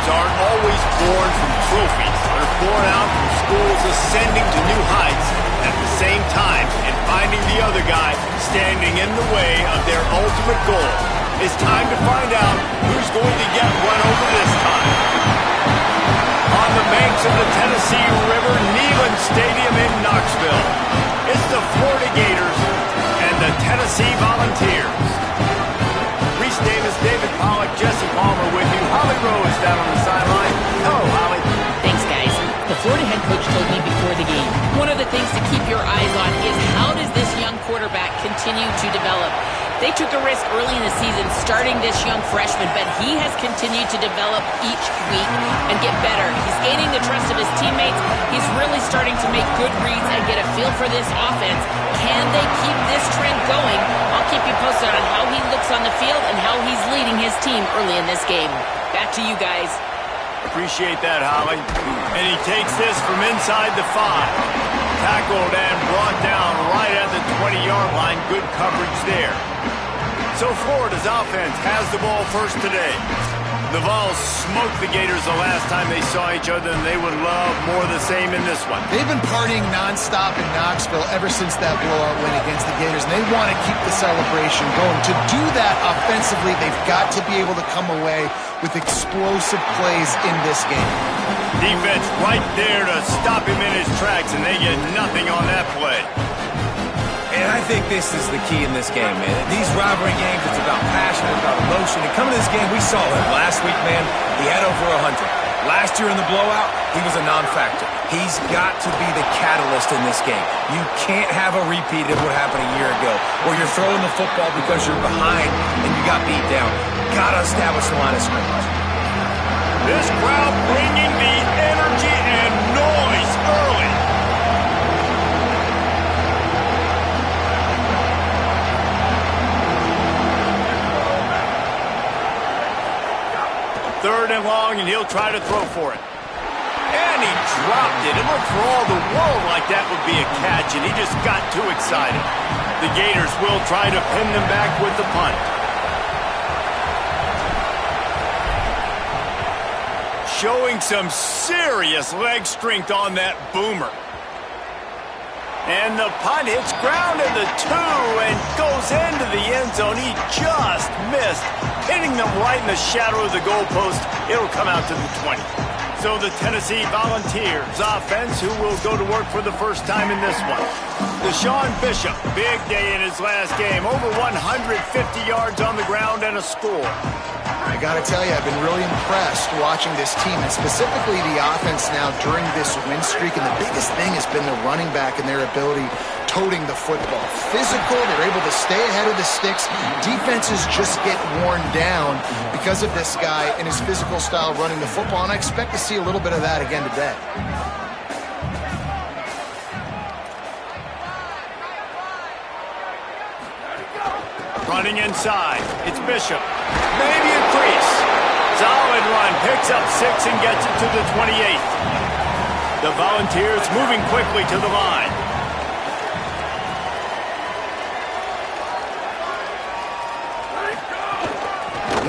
aren't always born from trophies. They're born out from schools ascending to new heights at the same time and finding the other guy standing in the way of their ultimate goal. It's time to find out who's going to get one over this time. On the banks of the Tennessee River, Neyland Stadium in Knoxville, it's the Florida Gators and the Tennessee Volunteers. Reese Davis, David Pollack, Jesse Palmer with you. Holly Rose down on the sideline. Hello, Holly. Thanks, guys. The Florida head coach told me before the game, one of the things to keep your eyes on is how does this young quarterback continue to develop? They took a risk early in the season starting this young freshman, but he has continued to develop each week and get better. He's gaining the trust of his teammates. He's really starting to make good reads and get a feel for this offense. Can they keep this trend going? I'll keep you posted on how he looks on the field and how he's leading his team early in this game. Back to you guys. Appreciate that, Holly. And he takes this from inside the 5. Tackled and brought down right at the 20-yard line. Good coverage there. So Florida's offense has the ball first today. The Vols smoked the Gators the last time they saw each other, and they would love more of the same in this one. They've been partying nonstop in Knoxville ever since that blowout win against the Gators, and they want to keep the celebration going. To do that offensively, they've got to be able to come away with explosive plays in this game. Defense right there to stop him in his tracks, and they get nothing on that play. And I think this is the key in this game, man. These rivalry games, it's about passion, it's about emotion. And coming to this game, we saw him last week, man. He had over 100. Last year in the blowout, he was a non-factor. He's got to be the catalyst in this game. You can't have a repeat of what happened a year ago, where you're throwing the football because you're behind and you got beat down. Got to establish the line of scrimmage. This crowd bringing the energy and noise early. Third and long, and he'll try to throw for it. And he dropped it. It looked for all the world like that would be a catch, and he just got too excited. The Gators will try to pin them back with the punt. Showing some serious leg strength on that boomer. And the punt hits ground at the 2 and goes into the end zone. He just missed, hitting them right in the shadow of the goalpost. It'll come out to the 20. So the Tennessee Volunteers offense, who will go to work for the first time in this one. Deshaun Bishop, big day in his last game. Over 150 yards on the ground and a score. I got to tell you, I've been really impressed watching this team, and specifically the offense now during this win streak. And the biggest thing has been the running back and their ability toting the football. Physical, they're able to stay ahead of the sticks. Defenses just get worn down because of this guy and his physical style running the football, and I expect to see a little bit of that again today. Running inside, it's Bishop. Maybe a crease. Solid run, picks up 6 and gets it to the 28th. The Volunteers moving quickly to the line.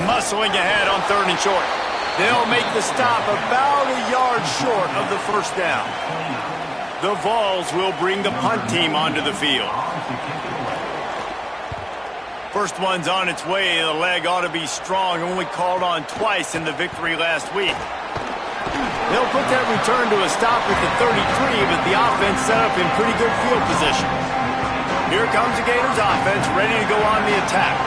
Muscling ahead on 3rd and short. They'll make the stop about a yard short of the first down. The Vols will bring the punt team onto the field. First one's on its way. The leg ought to be strong. Only called on twice in the victory last week. They'll put that return to a stop at the 33, but the offense set up in pretty good field position. Here comes the Gators offense, ready to go on the attack.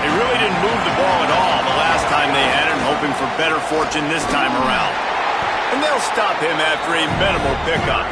They really didn't move the ball at all the last time they had it, hoping for better fortune this time around. And they'll stop him after a minimal pickup.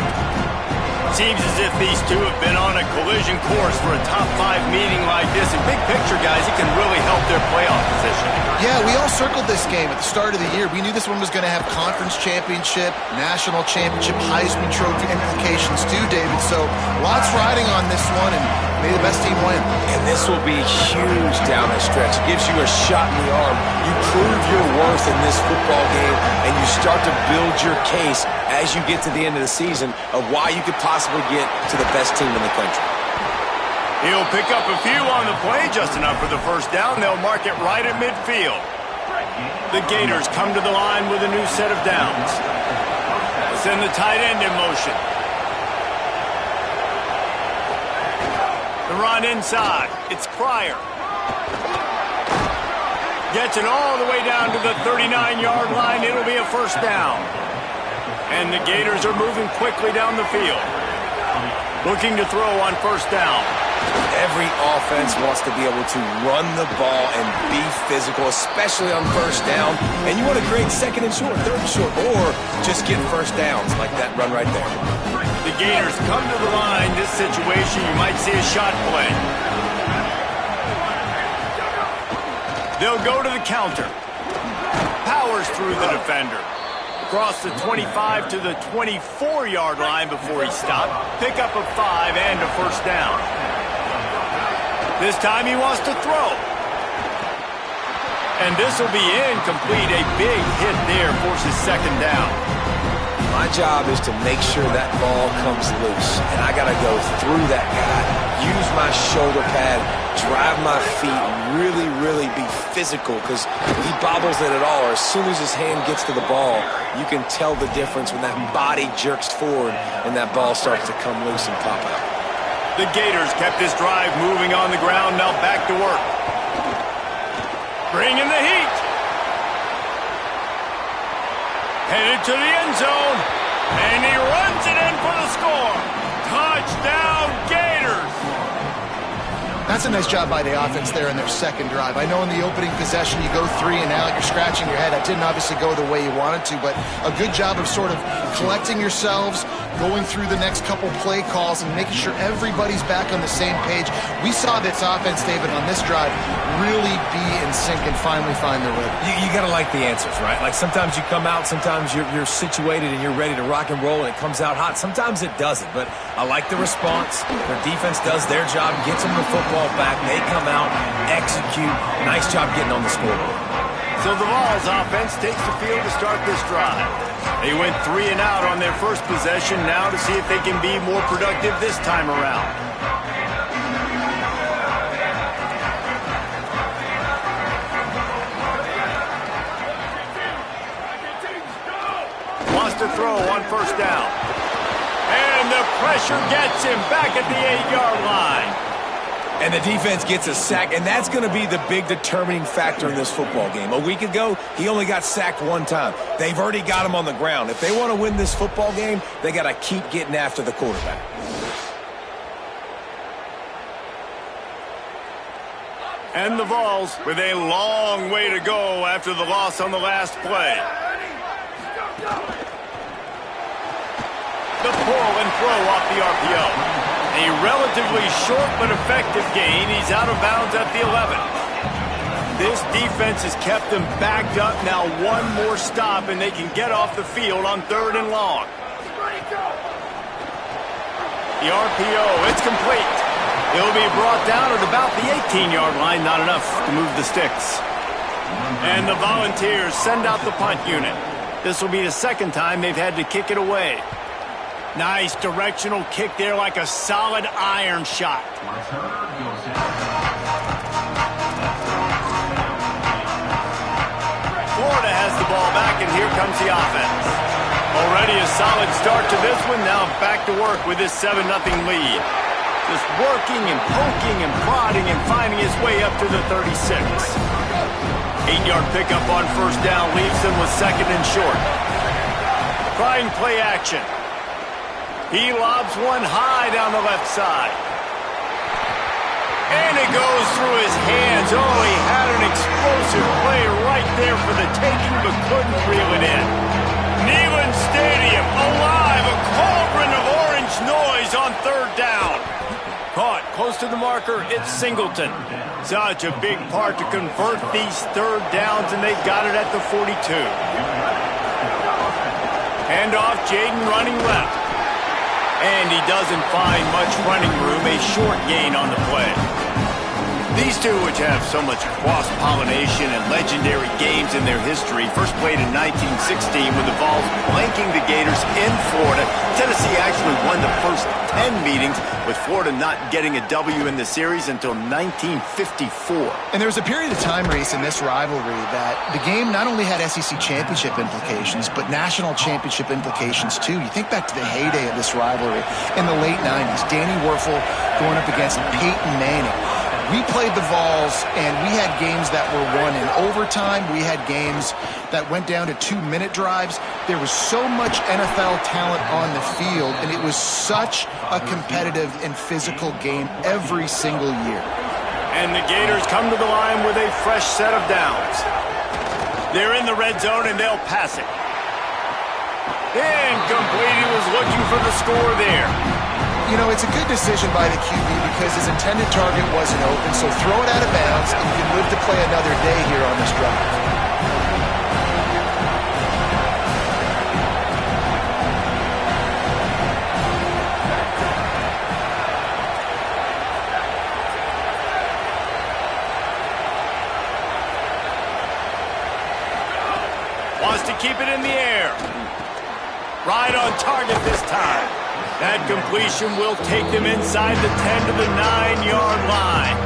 Seems as if these two have been on a collision course for a top 5 meeting like this. And big picture, guys, it can really help their playoff position. Yeah, we all circled this game at the start of the year. We knew this one was going to have conference championship, national championship, Heisman Trophy implications too, David. So lots riding on this one, and may the best team win. And this will be huge down the stretch. It gives you a shot in the arm. You prove your worth in this football game, and you start to build your case as you get to the end of the season of why you could possibly get to the best team in the country. He'll pick up a few on the play, just enough for the first down. They'll mark it right at midfield. The Gators come to the line with a new set of downs. Send the tight end in motion. The run inside. It's Pryor. Gets it all the way down to the 39-yard line. It'll be a first down. And the Gators are moving quickly down the field. Looking to throw on first down. Every offense wants to be able to run the ball and be physical, especially on first down. And you want to create second and short, third and short, or just get first downs like that run right there. The Gators come to the line. This situation, you might see a shot play. They'll go to the counter. Powers through the defender. Across the 25 to the 24-yard line before he stopped. Pick up a 5 and a first down. This time he wants to throw. And this will be incomplete. A big hit there forces second down. My job is to make sure that ball comes loose. And I got to go through that guy, use my shoulder pad, drive my feet, really, really be physical because he bobbles it at all. Or as soon as his hand gets to the ball, you can tell the difference when that body jerks forward and that ball starts to come loose and pop out. The Gators kept this drive moving on the ground, now back to work. Bring in the heat. Headed to the end zone, and he runs it in for the score. Touchdown, Gators! That's a nice job by the offense there in their second drive. I know in the opening possession you go 3 and out, you're scratching your head. That didn't obviously go the way you wanted to, but a good job of sort of collecting yourselves, going through the next couple play calls and making sure everybody's back on the same page. We saw this offense, David, on this drive really be in sync and finally find their rhythm. You got to like the answers, right? Like sometimes you come out, sometimes you're situated and you're ready to rock and roll and it comes out hot. Sometimes it doesn't, but I like the response. Their defense does their job, gets them the football back. They come out, execute. Nice job getting on the scoreboard. So the Vols offense takes the field to start this drive. They went 3 and out on their first possession, now to see if they can be more productive this time around. Wants to throw on first down. And the pressure gets him back at the 8-yard line. And the defense gets a sack, and that's going to be the big determining factor in this football game. A week ago, he only got sacked 1 time. They've already got him on the ground. If they want to win this football game, they got to keep getting after the quarterback. And the Vols with a long way to go after the loss on the last play. The pull and throw off the RPO. A relatively short but effective gain. He's out of bounds at the 11. This defense has kept them backed up. Now 1 more stop and they can get off the field on 3rd and long. The RPO, it's complete. It'll be brought down at about the 18-yard line. Not enough to move the sticks. And the Volunteers send out the punt unit. This will be the 2nd time they've had to kick it away. Nice directional kick there like a solid iron shot. Florida has the ball back, and here comes the offense. Already a solid start to this one. Now back to work with this 7-0 lead. Just working and poking and prodding and finding his way up to the 36. 8-yard pickup on first down leaves them with 2nd and short. Trying play action. He lobs one high down the left side. And it goes through his hands. Oh, he had an explosive play right there for the taking, but couldn't reel it in. Neyland Stadium alive, a cauldron of orange noise on 3rd down. Caught close to the marker, it's Singleton. Such a big part to convert these 3rd downs, and they got it at the 42. Hand off, Jaden running left. And he doesn't find much running room, a short gain on the play. These two, which have so much cross-pollination and legendary games in their history, first played in 1916 with the Vols blanking the Gators in Florida. Tennessee actually won the first 10 meetings, with Florida not getting a W in the series until 1954. And there was a period of time, Reese, in this rivalry that the game not only had SEC championship implications, but national championship implications, too. You think back to the heyday of this rivalry in the late 90s. Danny Werfel going up against Peyton Manning. We played the Vols, and we had games that were won in overtime. We had games that went down to 2-minute drives. There was so much NFL talent on the field, and it was such a competitive and physical game every single year. And the Gators come to the line with a fresh set of downs. They're in the red zone, and they'll pass it. Incomplete. He was looking for the score there. You know, it's a good decision by the QB because his intended target wasn't open, so throw it out of bounds, and you can live to play another day here on this drive. Wants to keep it in the air. Right on target this time. That completion will take them inside the 10 to the 9-yard line.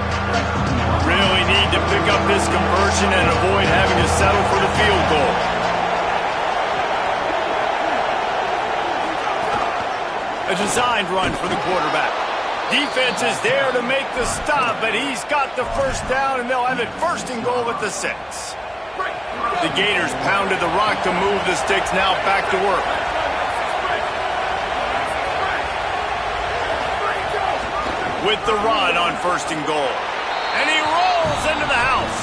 Really need to pick up this conversion and avoid having to settle for the field goal. A designed run for the quarterback. Defense is there to make the stop, but he's got the first down, and they'll have it first and goal at the 6. The Gators pounded the rock to move the sticks, now back to work. With the run on first and goal. And he rolls into the house.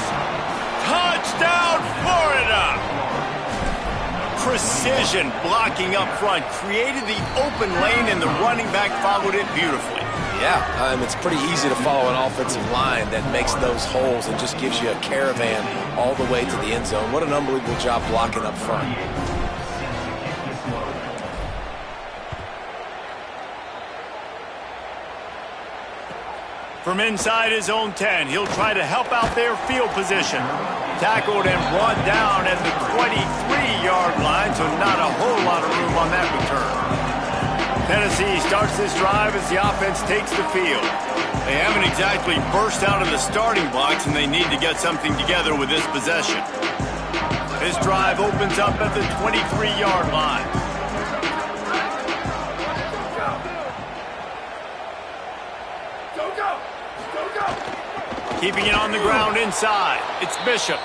Touchdown, Florida! Precision blocking up front created the open lane, and the running back followed it beautifully. Yeah, it's pretty easy to follow an offensive line that makes those holes and just gives you a caravan all the way to the end zone. What an unbelievable job blocking up front. From inside his own 10, he'll try to help out their field position. Tackled and brought down at the 23-yard line, so not a whole lot of room on that return. Tennessee starts this drive as the offense takes the field. They haven't exactly burst out of the starting blocks, and they need to get something together with this possession. This drive opens up at the 23-yard line. Keeping it on the ground inside. It's Bishop.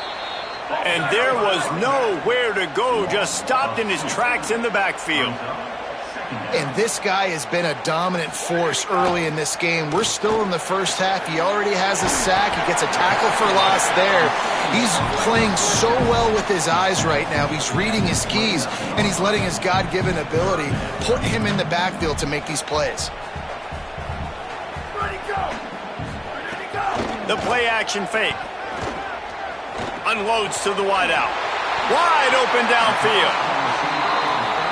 And there was nowhere to go, just stopped in his tracks in the backfield. And this guy has been a dominant force early in this game. We're still in the first half. He already has a sack. He gets a tackle for loss there. He's playing so well with his eyes right now. He's reading his keys, and he's letting his God-given ability put him in the backfield to make these plays. The play-action fake. Unloads to the wideout. Wide open downfield.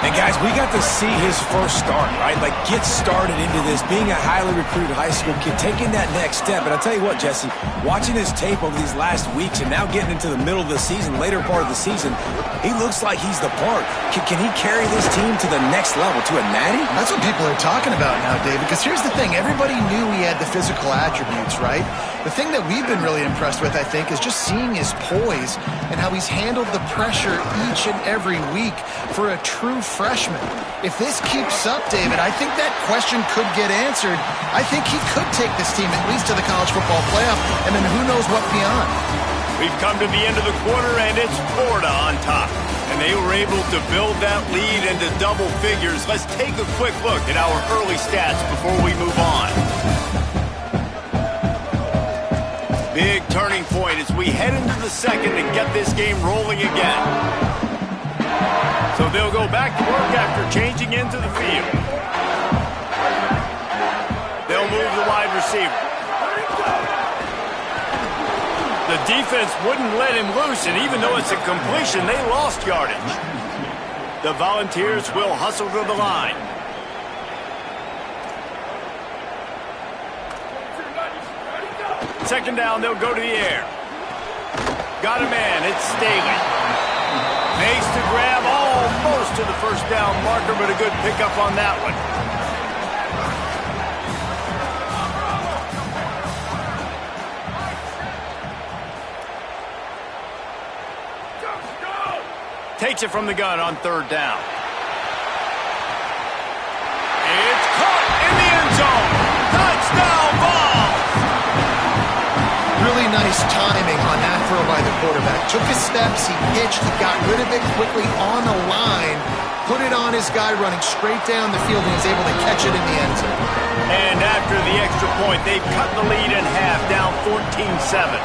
And guys, we got to see his first start, right? Like, get started into this, being a highly recruited high school kid, taking that next step. And I'll tell you what, Jesse, watching his tape over these last weeks and now getting into the middle of the season, later part of the season, he looks like he's the part. Can he carry this team to the next level, to a natty? That's what people are talking about now, David, because here's the thing. Everybody knew he had the physical attributes, right? The thing that we've been really impressed with, I think, is just seeing his poise and how he's handled the pressure each and every week for a true freshman. If this keeps up, David, I think that question could get answered. I think he could take this team at least to the college football playoff, and then who knows what beyond. We've come to the end of the quarter, and it's Florida on top. And they were able to build that lead into double figures. Let's take a quick look at our early stats before we move on. Big turning point as we head into the second and get this game rolling again. So they'll go back to work after changing into the field. They'll move the wide receiver. The defense wouldn't let him loose, and even though it's a completion, they lost yardage. The Volunteers will hustle to the line. second down, they'll go to the air. Got a man. It's Staley. Makes the grab almost to the first down marker, but a good pickup on that one. Takes it from the gun on third down. It's caught in the end zone. Touchdown ball. Really nice timing on that throw by the quarterback. Took his steps, he pitched, he got rid of it quickly on the line, put it on his guy running straight down the field, and he's able to catch it in the end zone. And after the extra point, they've cut the lead in half, down 14-7.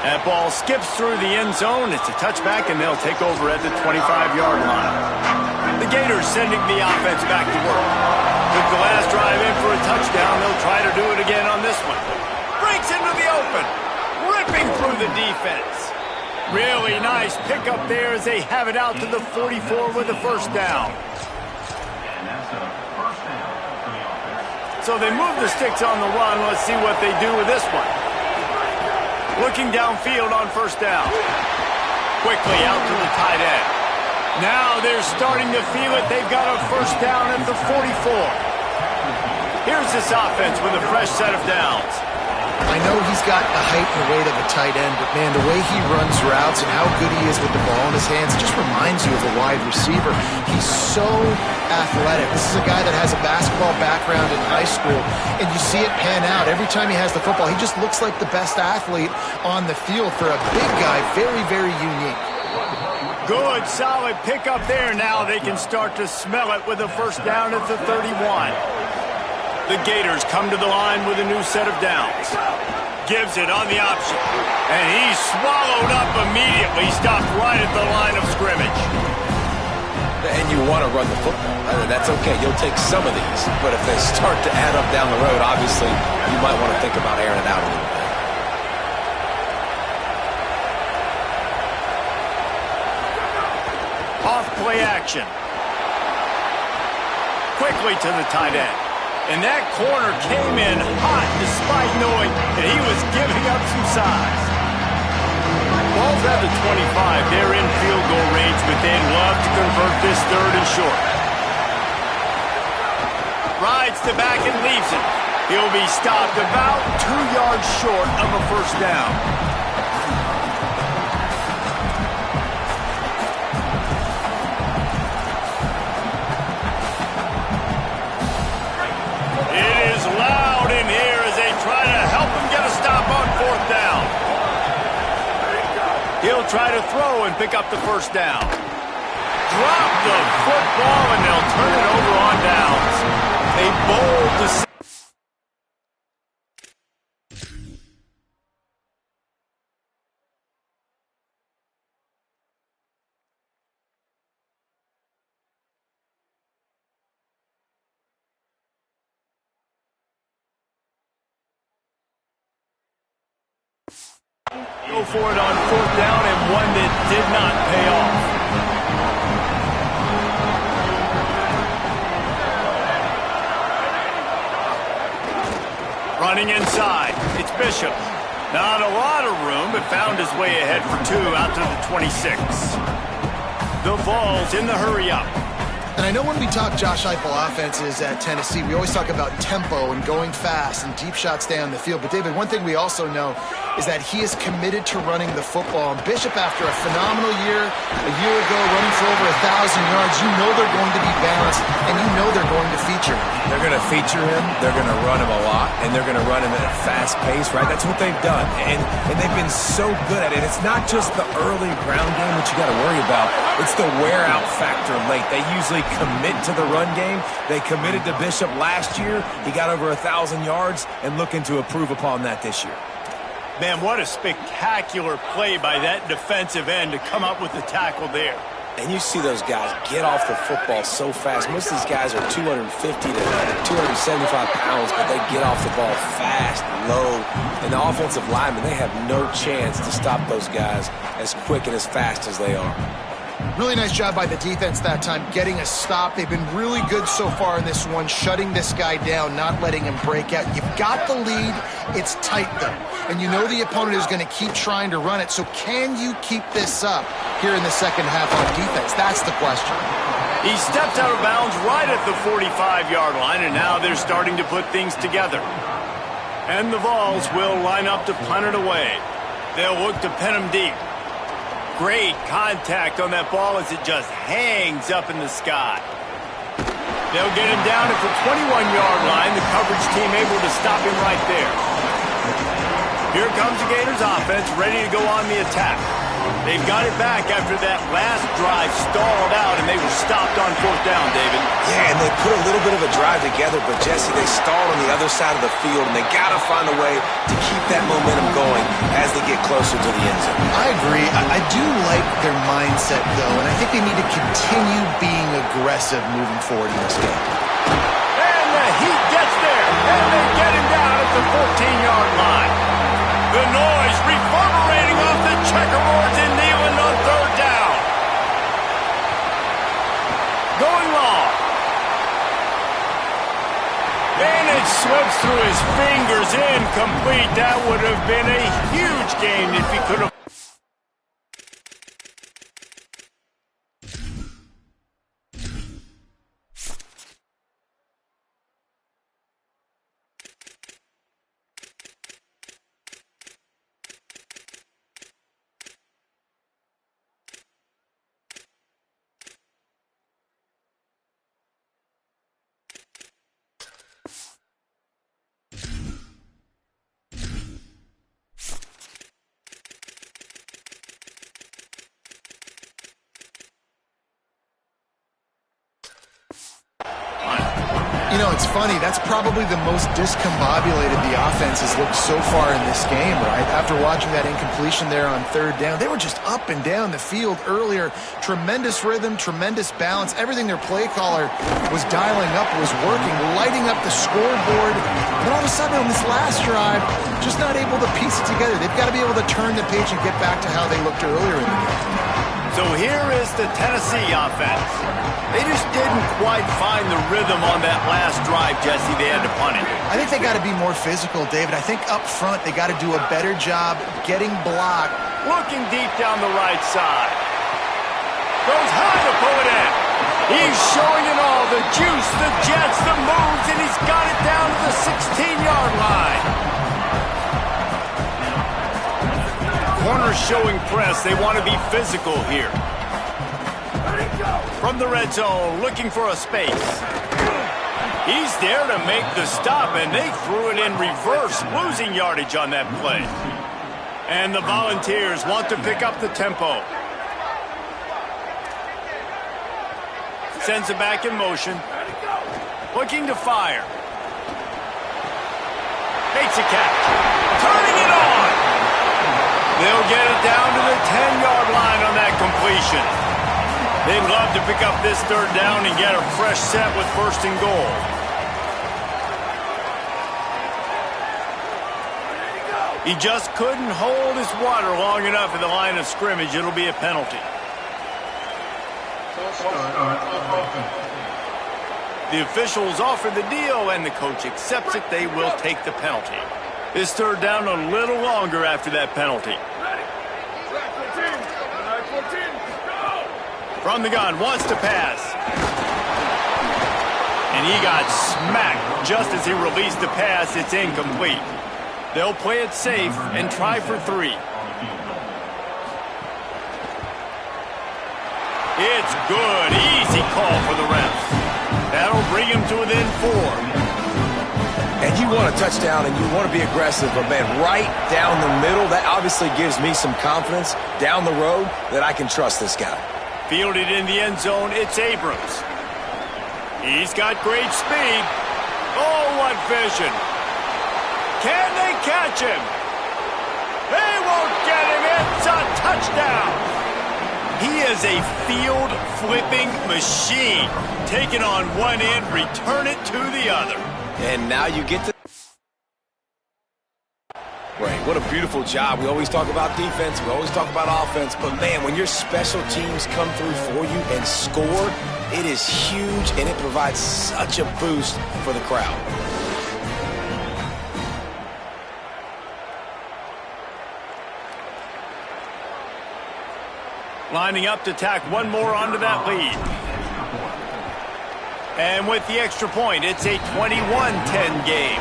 That ball skips through the end zone. It's a touchback, and they'll take over at the 25-yard line. The Gators sending the offense back to work. Took the last drive in for a touchdown. They'll try to do it again on this one. Breaks into the open. Ripping through the defense. Really nice pickup there as they have it out to the 44 with the first down. So they move the sticks on the run. Let's see what they do with this one. Looking downfield on first down. Quickly out to the tight end. Now they're starting to feel it. They've got a first down at the 44. Here's this offense with a fresh set of downs. I know he's got the height and weight of a tight end, but man, the way he runs routes and how good he is with the ball in his hands just reminds you of a wide receiver. He's so athletic. This is a guy that has a basketball background in high school, and you see it pan out. Every time he has the football, he just looks like the best athlete on the field for a big guy. Very, very unique. Good, solid pickup there. Now they can start to smell it with a first down at the 31. The Gators come to the line with a new set of downs. Gives it on the option. And he's swallowed up immediately. Stopped right at the line of scrimmage. And you want to run the football. That's okay. You'll take some of these. But if they start to add up down the road, obviously, you might want to think about airing it out a little bit. Off play action. Quickly to the tight end. And that corner came in hot despite knowing that he was giving up some size. Ball's at the 25. They're in field goal range, but they'd love to convert this third and short. Rides the back and leaves it. He'll be stopped about 2 yards short of a first down. Loud in here as they try to help him get a stop on fourth down. He'll try to throw and pick up the first down. Drop the football and they'll turn it over on downs. They bold to... Go for it on fourth down, and one that did not pay off. Running inside, it's Bishop. Not a lot of room, but found his way ahead for two out to the 26. The Vols in the hurry up. And I know when we talk Josh Heupel offenses at Tennessee, we always talk about tempo and going fast and deep shots down the field. But, David, one thing we also know is that he is committed to running the football. And Bishop, after a phenomenal year, a year ago, running for over 1,000 yards, you know they're going to be balanced, and you know they're going to feature him. They're going to feature him, they're going to run him a lot, and they're going to run him at a fast pace, right? That's what they've done, and they've been so good at it. It's not just the early ground game that you got to worry about. It's the wear-out factor late. They usually commit to the run game. They committed to Bishop last year. He got over 1,000 yards and looking to improve upon that this year. Man, what a spectacular play by that defensive end to come up with the tackle there. And you see those guys get off the football so fast. Most of these guys are 250 to 275 pounds, but they get off the ball fast, low. And the offensive linemen, they have no chance to stop those guys as quick and as fast as they are. Really nice job by the defense that time, getting a stop. They've been really good so far in this one, shutting this guy down, not letting him break out. You've got the lead. It's tight, though. And you know the opponent is going to keep trying to run it. So can you keep this up here in the second half on defense? That's the question. He steps out of bounds right at the 45-yard line, and now they're starting to put things together. And the Vols will line up to punt it away. They'll look to pin him deep. Great contact on that ball as it just hangs up in the sky. They'll get him down at the 21-yard line. The coverage team able to stop him right there. Here comes the Gators offense, ready to go on the attack. They've got it back after that last drive stalled out, and they were stopped on 4th down, David. Yeah, and they put a little bit of a drive together, but, Jesse, they stalled on the other side of the field, and they got to find a way to keep that momentum going as they get closer to the end zone. I agree. I do like their mindset, though, and I think they need to continue being aggressive moving forward in this game. And the heat gets there, and they get him down at the 14-yard line. The noise reverberating off the checkerboards in Neyland on 3rd down. Going long. And it slips through his fingers, incomplete. That would have been a huge gain if he could have. You know, it's funny. That's probably the most discombobulated the offense has looked so far in this game, right? After watching that incompletion there on 3rd down, they were just up and down the field earlier. Tremendous rhythm, tremendous balance. Everything their play caller was dialing up was working, lighting up the scoreboard. But all of a sudden on this last drive, just not able to piece it together. They've got to be able to turn the page and get back to how they looked earlier in the game. So here is the Tennessee offense. They just didn't quite find the rhythm on that last drive, Jesse. They had to punt it. I think they got to be more physical, David. I think up front they got to do a better job getting blocked. Looking deep down the right side. Goes high to pull it in. He's showing it all. The juice, the jets, the moves, and he's got it down to the 16-yard line. Corners showing press. They want to be physical here. From the red zone, looking for a space. He's there to make the stop, and they threw it in reverse, losing yardage on that play. And the Volunteers want to pick up the tempo. Sends it back in motion. Looking to fire. Makes a catch. Turning it on. They'll get it down to the 10-yard line on that completion. They'd love to pick up this 3rd down and get a fresh set with 1st and goal. He just couldn't hold his water long enough at the line of scrimmage. It'll be a penalty. The officials offer the deal, and the coach accepts it. They will take the penalty. This 3rd down a little longer after that penalty. From the gun, wants to pass. And he got smacked just as he released the pass. It's incomplete. They'll play it safe and try for 3. It's good. Easy call for the refs. That'll bring him to within 4. And you want a touchdown and you want to be aggressive, but, man, right down the middle, that obviously gives me some confidence down the road that I can trust this guy. Fielded in the end zone, it's Abrams. He's got great speed. Oh, what vision. Can they catch him? They won't get him. It's a touchdown. He is a field-flipping machine. Take it on one end, return it to the other. And now you get to... Right, what a beautiful job. We always talk about defense, we always talk about offense, but man, when your special teams come through for you and score, it is huge and it provides such a boost for the crowd. Lining up to tack one more onto that lead. And with the extra point, it's a 21-10 game.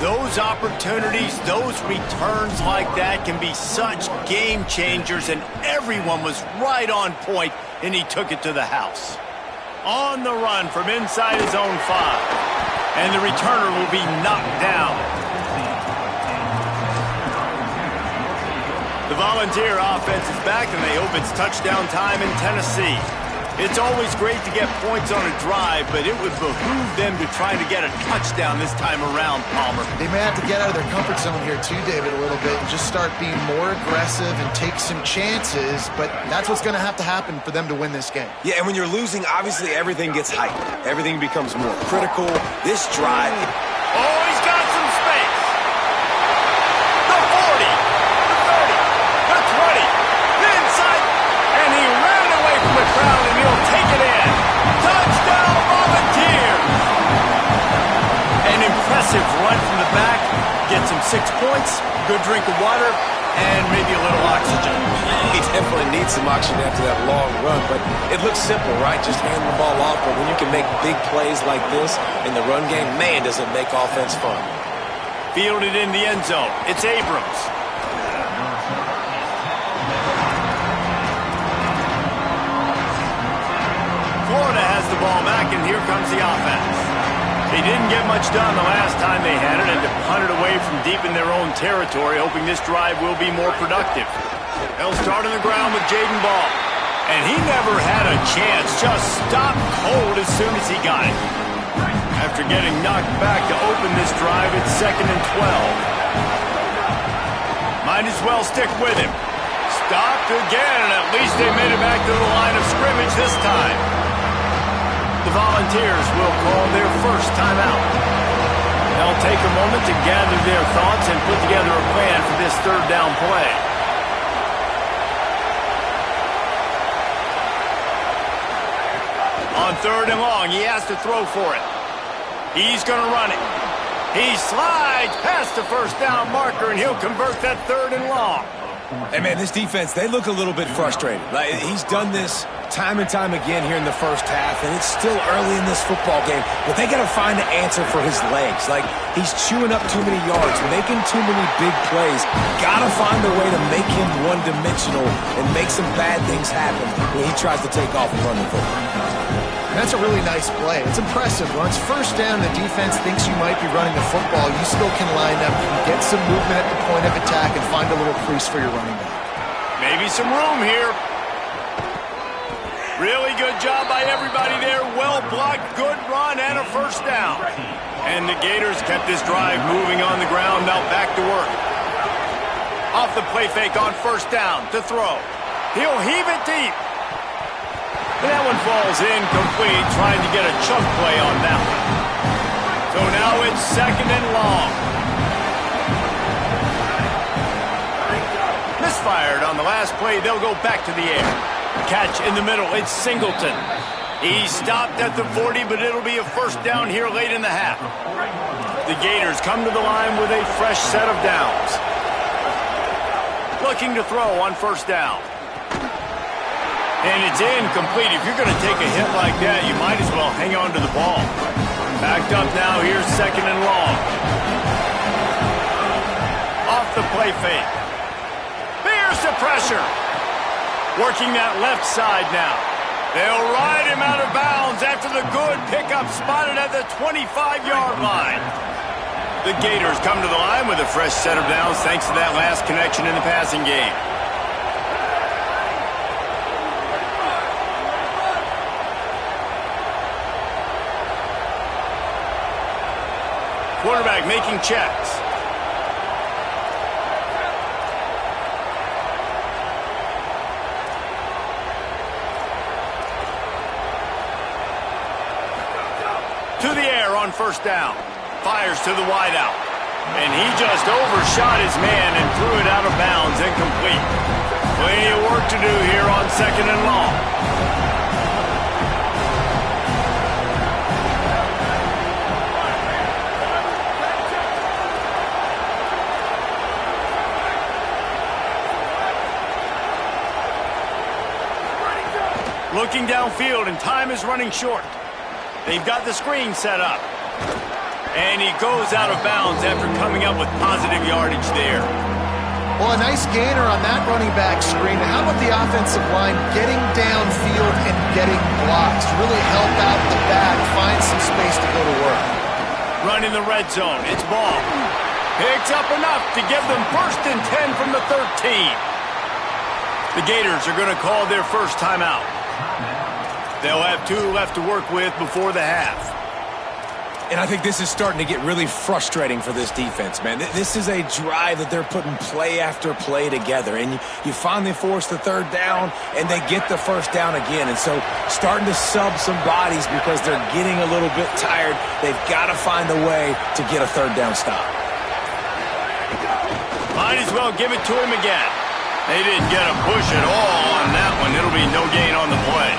Those opportunities, those returns like that can be such game changers, and everyone was right on point, and he took it to the house. On the run from inside his own 5, and the returner will be knocked down. The Volunteer offense is back, and they hope it's touchdown time in Tennessee. It's always great to get points on a drive, but it would behoove them to try to get a touchdown this time around, Palmer. They may have to get out of their comfort zone here too, David, a little bit, and just start being more aggressive and take some chances, but that's what's going to happen for them to win this game. Yeah, and when you're losing, obviously everything gets heightened. Everything becomes more critical. This drive... Oh, he's got some space. The 40, the 30, the 20, the inside, and he ran away from the crowd, and he'll take it in. Touchdown, Volunteers! An impressive run from the back. Gets him 6 points, good drink of water, and maybe a little oxygen. He definitely needs some oxygen after that long run, but it looks simple, right? Just hand the ball off, but when you can make big plays like this in the run game, man, does it make offense fun. Fielded in the end zone. It's Abrams. Florida has the ball back, and here comes the offense. They didn't get much done the last time they had it, and to punt it away from deep in their own territory, hoping this drive will be more productive. They'll start on the ground with Jaden Ball. And he never had a chance, just stopped cold as soon as he got it. After getting knocked back to open this drive, it's 2nd and 12. Might as well stick with him. Stopped again, and at least they made it back to the line of scrimmage this time. The Volunteers will call their first timeout. They'll take a moment to gather their thoughts and put together a plan for this third down play. On 3rd and long, he has to throw for it. He's going to run it. He slides past the first down marker, and he'll convert that 3rd and long. Hey, man, this defense, they look a little bit frustrated. Like, he's done this time and time again here in the first half, and it's still early in this football game, but they got to find an answer for his legs. Like, he's chewing up too many yards, making too many big plays. Got to find a way to make him one-dimensional and make some bad things happen when he tries to take off and run the football. That's a really nice play. It's impressive. When it's first down, the defense thinks you might be running the football. You still can line up and get some movement at the point of attack and find a little crease for your running back. Maybe some room here. Really good job by everybody there. Well blocked, good run, and a first down. And the Gators kept this drive moving on the ground. Now back to work. Off the play fake on first down to throw. He'll heave it deep. That one falls incomplete, trying to get a chunk play on that one. So now it's 2nd and long. Misfired on the last play. They'll go back to the air. Catch in the middle. It's Singleton. He stopped at the 40, but it'll be a first down here late in the half. The Gators come to the line with a fresh set of downs. Looking to throw on first down. And it's incomplete. If you're going to take a hit like that, you might as well hang on to the ball. Backed up now. Here's 2nd and long. Off the play fake. There's the pressure. Working that left side now. They'll ride him out of bounds after the good pickup spotted at the 25-yard line. The Gators come to the line with a fresh set of downs thanks to that last connection in the passing game. Quarterback making checks. To the air on first down. Fires to the wideout. And he just overshot his man and threw it out of bounds, incomplete. Plenty of work to do here on 2nd and long. Looking downfield, and time is running short. They've got the screen set up. And he goes out of bounds after coming up with positive yardage there. Well, a nice gainer on that running back screen. How about the offensive line getting downfield and getting blocks to really help out the back, find some space to go to work? Running the red zone. It's ball. Picks up enough to give them 1st and 10 from the 13. The Gators are going to call their first timeout. They'll have 2 left to work with before the half. And I think this is starting to get really frustrating for this defense, man. This is a drive that they're putting play after play together. And you finally force the 3rd down, and they get the 1st down again. And so starting to sub some bodies because they're getting a little bit tired. They've got to find a way to get a 3rd down stop. Might as well give it to him again. They didn't get a push at all on that one. It'll be no gain on the play.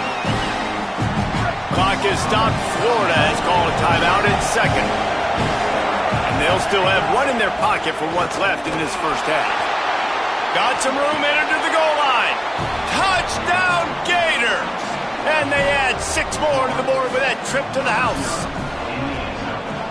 Clock is stopped. Florida has called a timeout in 2nd. And they'll still have 1 in their pocket for what's left in this first half. Got some room, entered to the goal line. Touchdown, Gators! And they add 6 more to the board with that trip to the house.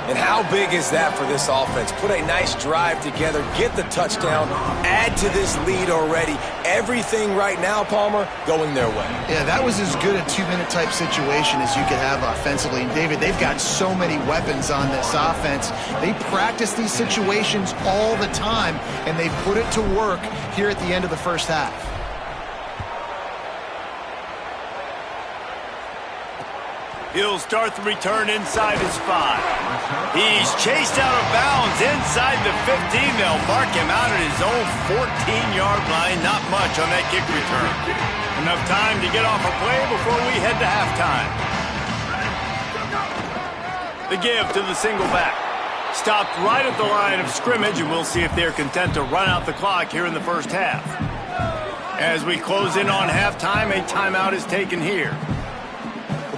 And how big is that for this offense? Put a nice drive together, get the touchdown, add to this lead already. Everything right now, Palmer, going their way. Yeah, that was as good a 2-minute type situation as you could have offensively. And, David, they've got so many weapons on this offense. They practice these situations all the time, and they put it to work here at the end of the first half. He'll start the return inside his 5. He's chased out of bounds inside the 15. They'll mark him out at his own 14-yard line. Not much on that kick return. Enough time to get off a play before we head to halftime. The give to the single back. Stopped right at the line of scrimmage, and we'll see if they're content to run out the clock here in the first half. As we close in on halftime, a timeout is taken here.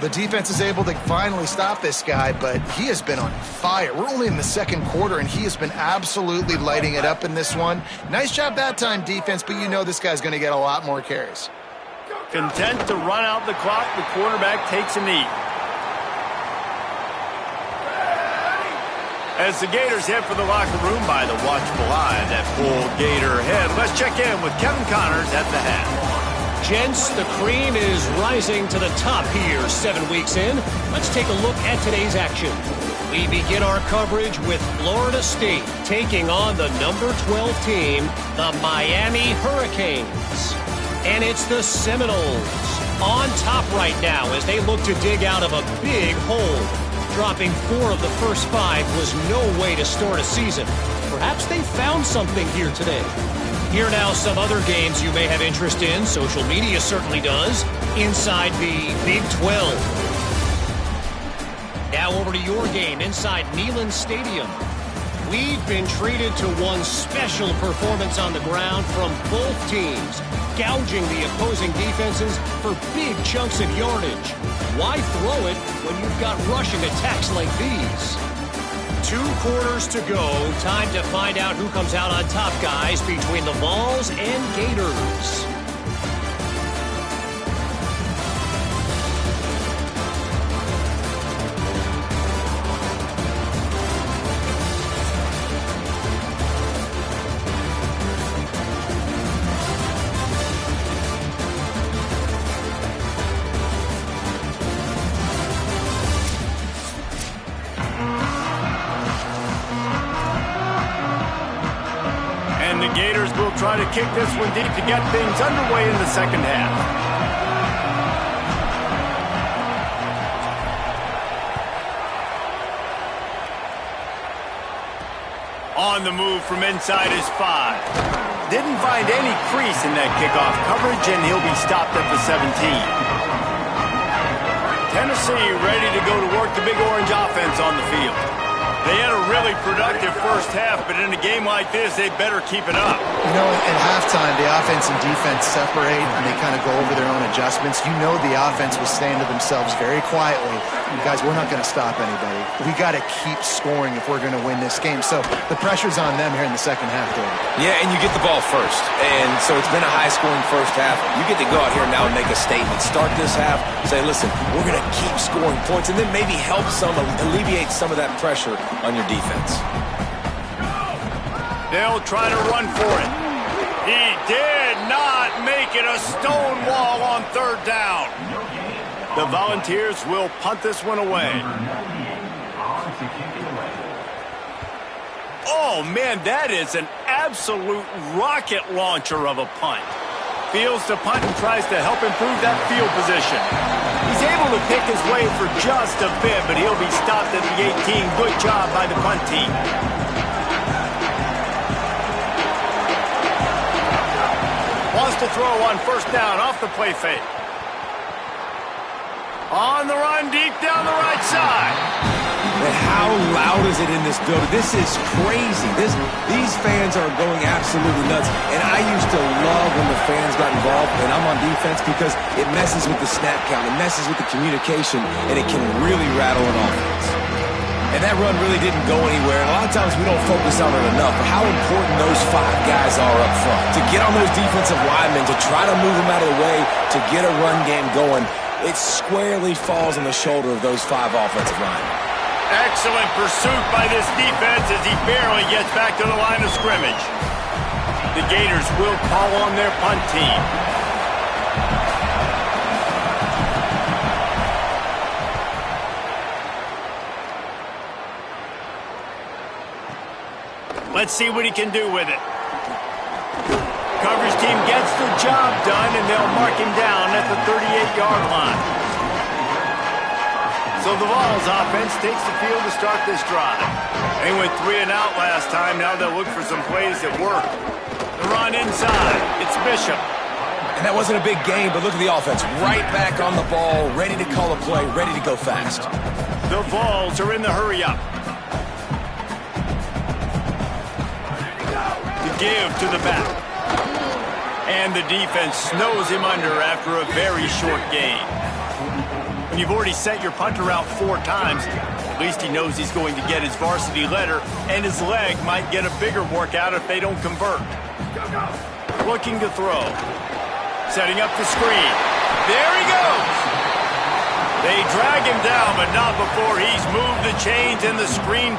The defense is able to finally stop this guy, but he has been on fire. We're only in the 2nd quarter, and he has been absolutely lighting it up in this one. Nice job that time, defense, but you know this guy's going to get a lot more carries. Content to run out the clock, the quarterback takes a knee. As the Gators head for the locker room by the watchful eye of that full Gator head, let's check in with Kevin Connors at the half. Gents, the cream is rising to the top here 7 weeks in. Let's take a look at today's action. We begin our coverage with Florida State taking on the number 12 team, the Miami Hurricanes. And it's the Seminoles on top right now as they look to dig out of a big hole. Dropping 4 of the first 5 was no way to start a season. Perhaps they found something here today. Here now some other games you may have interest in. Social media certainly does. Inside the Big 12. Now over to your game inside Neyland Stadium. We've been treated to one special performance on the ground from both teams, gouging the opposing defenses for big chunks of yardage. Why throw it when you've got rushing attacks like these? 2 quarters to go. Time to find out who comes out on top, guys, between the Vols and Gators. Gators will try to kick this one deep to get things underway in the second half. On the move from inside his 5. Didn't find any crease in that kickoff coverage, and he'll be stopped at the 17. Tennessee ready to go to work the Big Orange offense on the field. They had a really productive first half, but in a game like this, they better keep it up. You know, at halftime, the offense and defense separate, and they kind of go over their own adjustments. You know the offense was saying to themselves very quietly, guys, we're not going to stop anybody. We got to keep scoring if we're going to win this game. So the pressure's on them here in the second half, David. Yeah, and you get the ball first. And so it's been a high-scoring first half. You get to go out here now and make a statement. Start this half, say, listen, we're going to keep scoring points, and then maybe help alleviate some of that pressure on your defense. They'll try to run for it. He did not make it a stone wall on third down. The Volunteers will punt this one away. Oh, man, that is an absolute rocket launcher of a punt. Fields to punt and tries to help improve that field position. He's able to pick his way for just a bit, but he'll be stopped at the 18. Good job by the punt team. Wants to throw on first down off the play fake. On the run, deep down the right side. Man, how loud is it in this building? This is crazy. These fans are going absolutely nuts. And I used to love when the fans got involved, and I'm on defense, because it messes with the snap count, it messes with the communication, and it can really rattle an offense. And that run really didn't go anywhere. And a lot of times we don't focus on it enough, but how important those 5 guys are up front. To get on those defensive linemen, to try to move them out of the way, to get a run game going, it squarely falls on the shoulder of those 5 offensive linemen. Excellent pursuit by this defense as he barely gets back to the line of scrimmage. The Gators will call on their punt team. Let's see what he can do with it. Coverage team gets the job done, and they'll mark him down at the 38-yard line. So the Vols offense takes the field to start this drive. They went 3 and out last time. Now they'll look for some plays that work. The run inside. It's Bishop. And that wasn't a big game, but look at the offense. Right back on the ball, ready to call a play, ready to go fast. The Vols are in the hurry-up. To give to the back. And the defense snows him under after a very short game. When you've already sent your punter out 4 times, at least he knows he's going to get his varsity letter, and his leg might get a bigger workout if they don't convert. Looking to throw. Setting up the screen. There he goes! They drag him down, but not before he's moved the chains and the screen.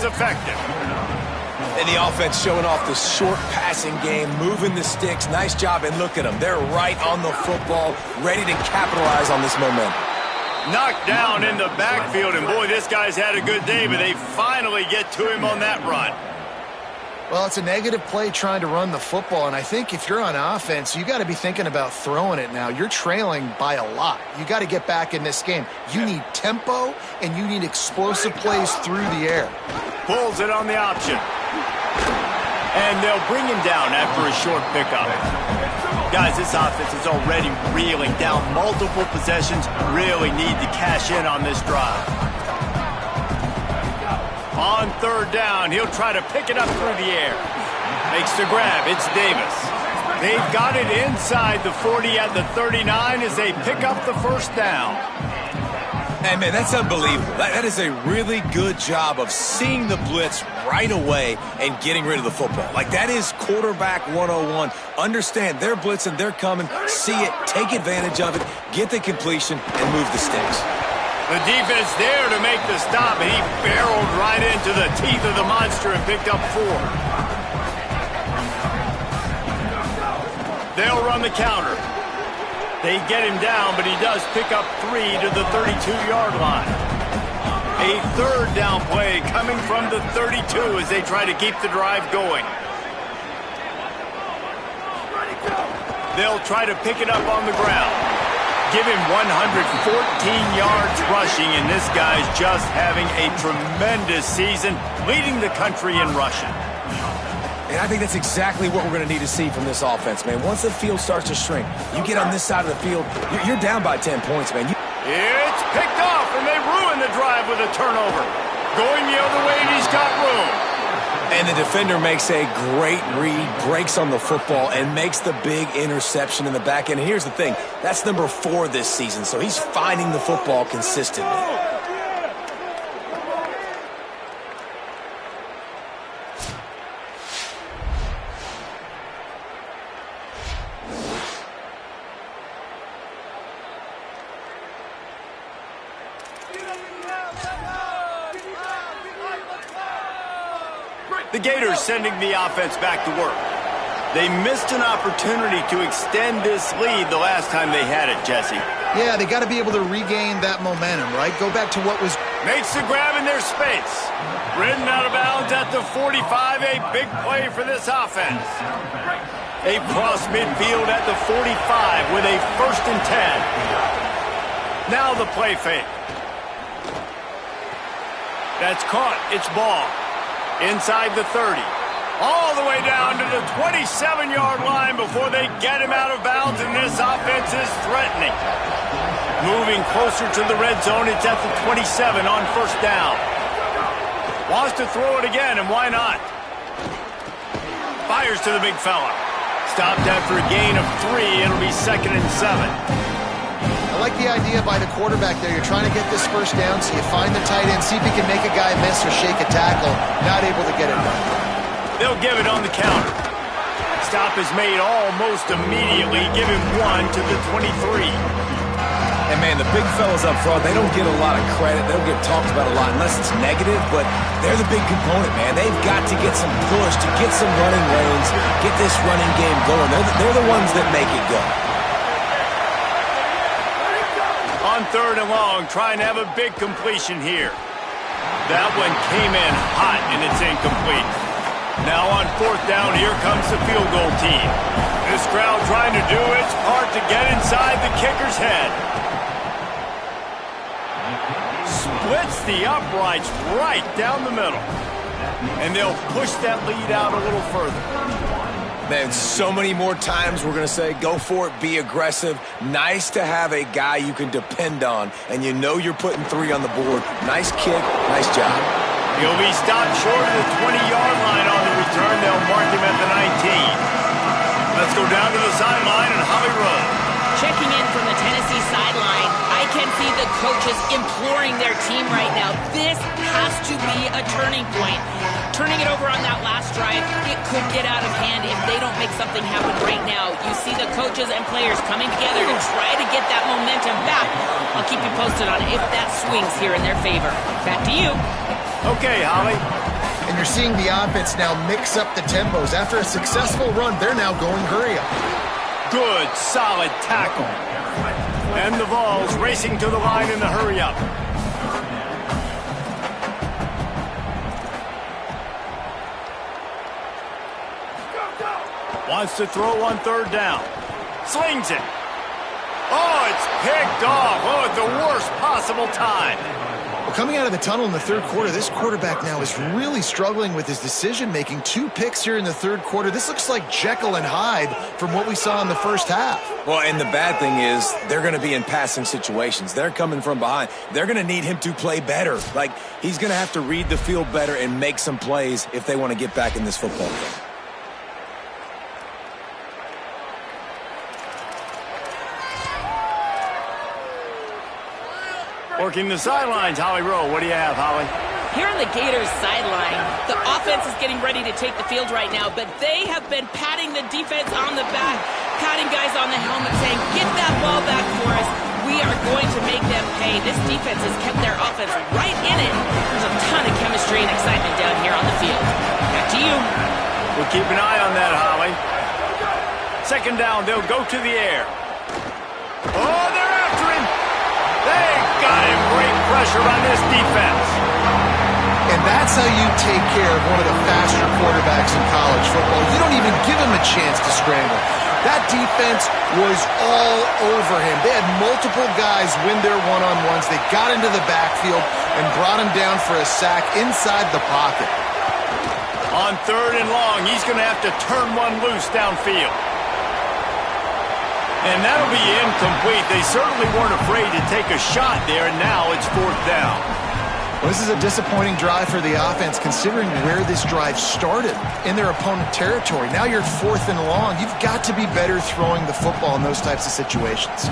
effective. And the offense showing off the short passing game, moving the sticks. Nice job, and look at them. They're right on the football, ready to capitalize on this momentum. Knocked down in the backfield, and boy, this guy's had a good day, but they finally get to him on that run. Well, it's a negative play trying to run the football, and I think if you're on offense, you got to be thinking about throwing it now. You're trailing by a lot. You got to get back in this game. You need tempo, and you need explosive plays through the air. Pulls it on the option. And they'll bring him down after a short pickup. Guys, this offense is already reeling down multiple possessions. Really need to cash in on this drive. On third down, he'll try to pick it up through the air. Makes the grab. It's Davis. They've got it inside the 40 at the 39 as they pick up the first down. Hey, man, that's unbelievable. That is a really good job of seeing the blitz right away and getting rid of the football. Like, that is quarterback 101. Understand, they're blitzing, they're coming. See it, take advantage of it, get the completion, and move the sticks. The defense there to make the stop, and he barreled right into the teeth of the monster and picked up 4. They'll run the counter. They get him down, but he does pick up 3 to the 32-yard line. A third down play coming from the 32 as they try to keep the drive going. They'll try to pick it up on the ground. Give him 114 yards rushing, and this guy's just having a tremendous season, leading the country in rushing. And I think that's exactly what we're going to need to see from this offense, man. Once the field starts to shrink, you get on this side of the field, you're down by 10 points, man. It's picked off, and they ruin the drive with a turnover. Going the other way, and he's got room. And the defender makes a great read, breaks on the football, and makes the big interception in the back end. And here's the thing, that's number 4 this season, so he's finding the football consistently. The Gators sending the offense back to work. They missed an opportunity to extend this lead the last time they had it, Jesse. Yeah, they got to be able to regain that momentum, right? Go back to what was... Makes the grab in their space. Ridden out of bounds at the 45, a big play for this offense. They cross midfield at the 45 with a 1st and 10. Now the play fake. That's caught. It's ball. Inside the 30. All the way down to the 27-yard line before they get him out of bounds, and this offense is threatening. Moving closer to the red zone, it's at the 27 on 1st down. Wants to throw it again, and why not? Fires to the big fella. Stopped after a gain of 3. It'll be 2nd and 7. I like the idea by the quarterback there. You're trying to get this first down, so you find the tight end, see if he can make a guy miss or shake a tackle. Not able to get it done. They'll give it on the counter. Stop is made almost immediately. Give him 1 to the 23. And, man, the big fellas up front, they don't get a lot of credit. They don't get talked about a lot unless it's negative, but they're the big component, man. They've got to get some push, to get some running lanes, get this running game going. They're the ones that make it go. On 3rd and long, trying to have a big completion here. That one came in hot, and it's incomplete. Now on 4th down, here comes the field goal team. This crowd trying to do its part to get inside the kicker's head. Splits the uprights right down the middle. And they'll push that lead out a little further. Man, so many more times we're going to say, go for it, be aggressive. Nice to have a guy you can depend on, and you know you're putting 3 on the board. Nice kick, nice job. He'll be stopped short of the 20-yard line on the return. They'll mark him at the 19. Let's go down to the sideline and Holly Rowe. Checking in from the Tennessee sideline, I can see the coaches imploring their team right now. This has to be a turning point. Turning it over on that last drive, it could get out of hand if they don't make something happen right now. You see the coaches and players coming together to try to get that momentum back. I'll keep you posted on if that swings here in their favor. Back to you. Okay, Holly. And you're seeing the offense now mix up the tempos. After a successful run, they're now going hurry up. Good, solid tackle. And the Vols racing to the line in the hurry up. Wants to throw on third down. Slings it. Oh, it's picked off. Oh, at the worst possible time. Well, coming out of the tunnel in the third quarter, this quarterback now is really struggling with his decision-making. 2 picks here in the third quarter. This looks like Jekyll and Hyde from what we saw in the first half. Well, and the bad thing is they're going to be in passing situations. They're coming from behind. They're going to need him to play better. Like, he's going to have to read the field better and make some plays if they want to get back in this football game. Working the sidelines, Holly Rowe. What do you have, Holly? Here on the Gators sideline, the offense is getting ready to take the field right now, but they have been patting the defense on the back, patting guys on the helmet, saying, get that ball back for us. We are going to make them pay. This defense has kept their offense right in it. There's a ton of chemistry and excitement down here on the field. Back to you. We'll keep an eye on that, Holly. Second down, they'll go to the air. Oh, they're after him. They got him. Great pressure on this defense. And that's how you take care of one of the faster quarterbacks in college football. You don't even give him a chance to scramble. That defense was all over him. They had multiple guys win their one-on-ones. They got into the backfield and brought him down for a sack inside the pocket. On third and long, he's going to have to turn one loose downfield. And that'll be incomplete. They certainly weren't afraid to take a shot there, and now it's fourth down. Well, this is a disappointing drive for the offense, considering where this drive started, in their opponent territory. Now you're at fourth and long. You've got to be better throwing the football in those types of situations.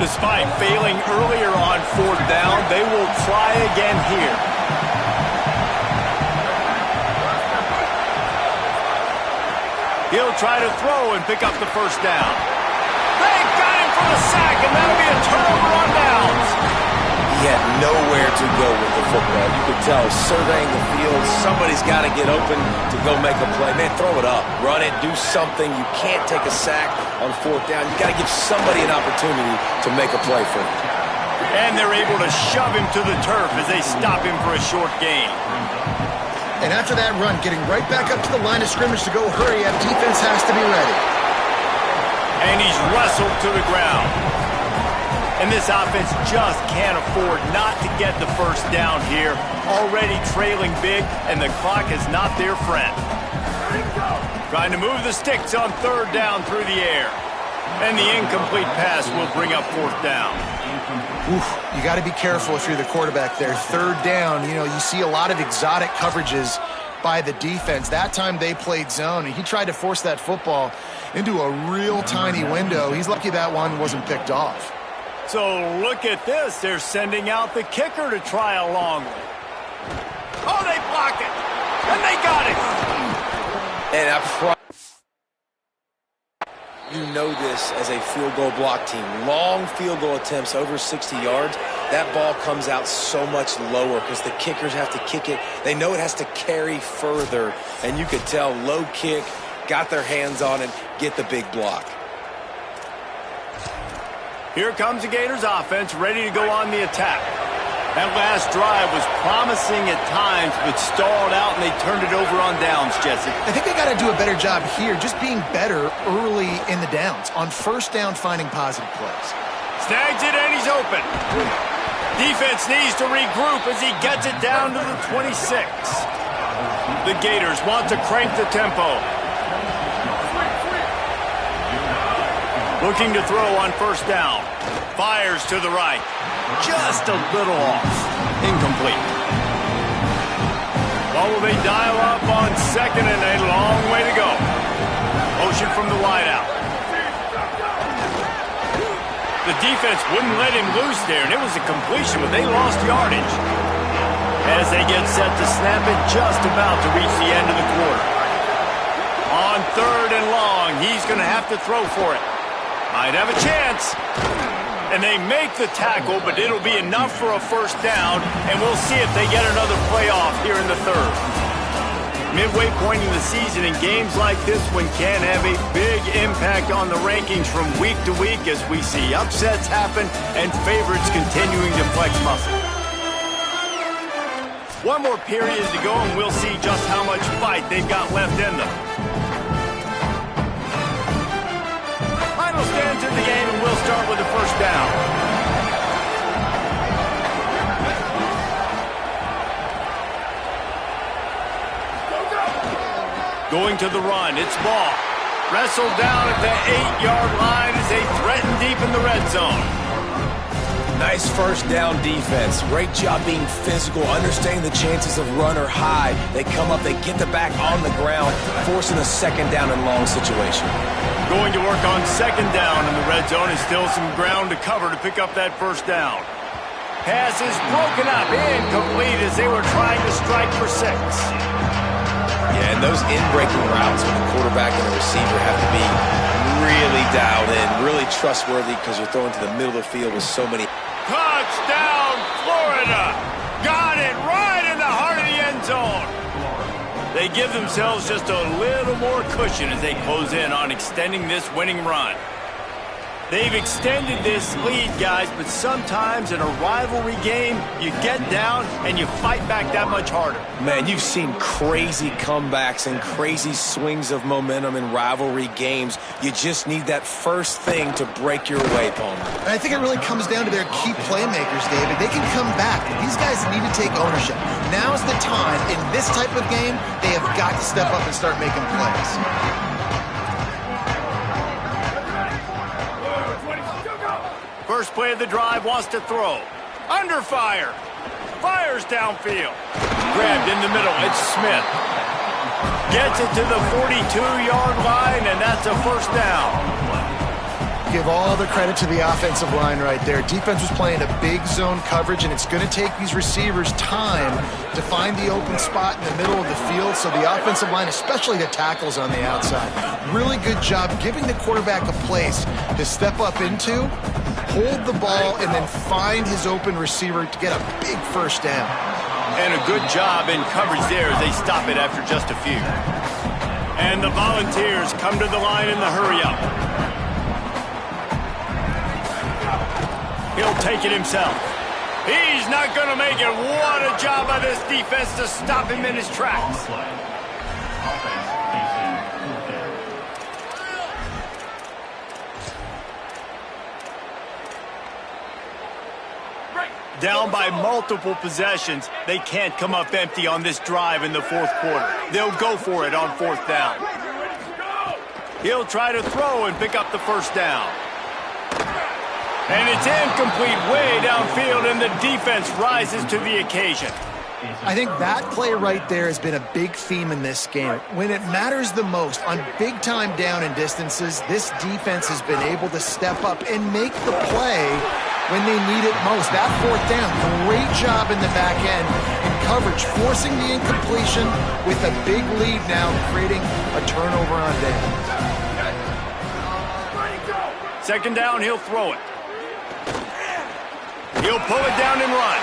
Despite failing earlier on fourth down, they will try again here. He'll try to throw and pick up the first down. They got him for the sack, and that'll be a turnover on downs. He had nowhere to go with the football. You could tell, surveying the field, somebody's got to get open to go make a play. Man, throw it up. Run it. Do something. You can't take a sack on fourth down. You got to give somebody an opportunity to make a play for him. And they're able to shove him to the turf as they stop him for a short gain. And after that run, getting right back up to the line of scrimmage to go hurry up, defense has to be ready. And he's wrestled to the ground. And this offense just can't afford not to get the first down here. Already trailing big, and the clock is not their friend. Trying to move the sticks on third down through the air. And the incomplete pass will bring up fourth down. Oof, you got to be careful if you're the quarterback there. Third down, you know, you see a lot of exotic coverages by the defense. That time they played zone, and he tried to force that football into a real tiny window. He's lucky that one wasn't picked off. So look at this. They're sending out the kicker to try a long one. Oh, they blocked it. And they got it. And you know this as a field goal block team. Long field goal attempts over 60 yards. That ball comes out so much lower because the kickers have to kick it. They know it has to carry further. And you could tell low kick, got their hands on it, get the big block. Here comes the Gators offense, ready to go on the attack. That last drive was promising at times, but stalled out, and they turned it over on downs, Jesse. I think they got to do a better job here, just being better early in the downs. On first down, finding positive plays. Snags it, and he's open. Defense needs to regroup as he gets it down to the 26. The Gators want to crank the tempo. Looking to throw on first down. Fires to the right. Just a little off. Incomplete. Well, will they dial up on second, and a long way to go. Motion from the wideout. The defense wouldn't let him loose there, and it was a completion, but they lost yardage. As they get set to snap it, just about to reach the end of the quarter. On third and long, he's going to have to throw for it. Might have a chance. And they make the tackle, but it'll be enough for a first down, and we'll see if they get another playoff here in the third. Midway point in the season, and games like this one can have a big impact on the rankings from week to week as we see upsets happen and favorites continuing to flex muscle. One more period to go, and we'll see just how much fight they've got left in them. Final stands in the game, and we'll start with the first down. Going to the run, it's Ball. Wrestled down at the 8-yard line as they threaten deep in the red zone. Nice first down defense. Great job being physical, understanding the chances of run or high. They come up, they get the back on the ground, forcing a second down and long situation. Going to work on second down in the red zone, and still some ground to cover to pick up that first down. Pass is broken up, incomplete as they were trying to strike for 6. Yeah, and those in-breaking routes with the quarterback and the receiver have to be really dialed in, really trustworthy because you're throwing to the middle of the field with so many. Touchdown, Florida! Got it right in the heart of the end zone. They give themselves just a little more cushion as they close in on extending this winning run. They've extended this lead, guys, but sometimes in a rivalry game, you get down and you fight back that much harder. Man, you've seen crazy comebacks and crazy swings of momentum in rivalry games. You just need that first thing to break your way, Palmer. And I think it really comes down to their key playmakers, David. They can come back, but these guys need to take ownership. Now's the time. In this type of game, they have got to step up and start making plays. First play of the drive, wants to throw. Under fire. Fires downfield. Grabbed in the middle, it's Smith. Gets it to the 42-yard line, and that's a first down. Give all the credit to the offensive line right there. Defense was playing a big zone coverage, and it's going to take these receivers time to find the open spot in the middle of the field. So the offensive line, especially the tackles on the outside, really good job giving the quarterback a place to step up into, hold the ball, and then find his open receiver to get a big first down. And a good job in coverage there as they stop it after just a few. And the Volunteers come to the line in the hurry-up. He'll take it himself. He's not going to make it. What a job by this defense to stop him in his tracks. Down by multiple possessions, they can't come up empty on this drive in the fourth quarter. They'll go for it on fourth down. He'll try to throw and pick up the first down. And it's incomplete way downfield, and the defense rises to the occasion. I think that play right there has been a big theme in this game. When it matters the most, on big-time down and distances, this defense has been able to step up and make the play when they need it most. That fourth down, great job in the back end in coverage, forcing the incompletion with a big lead now, creating a turnover on downs. Second down, he'll throw it. He'll pull it down and run.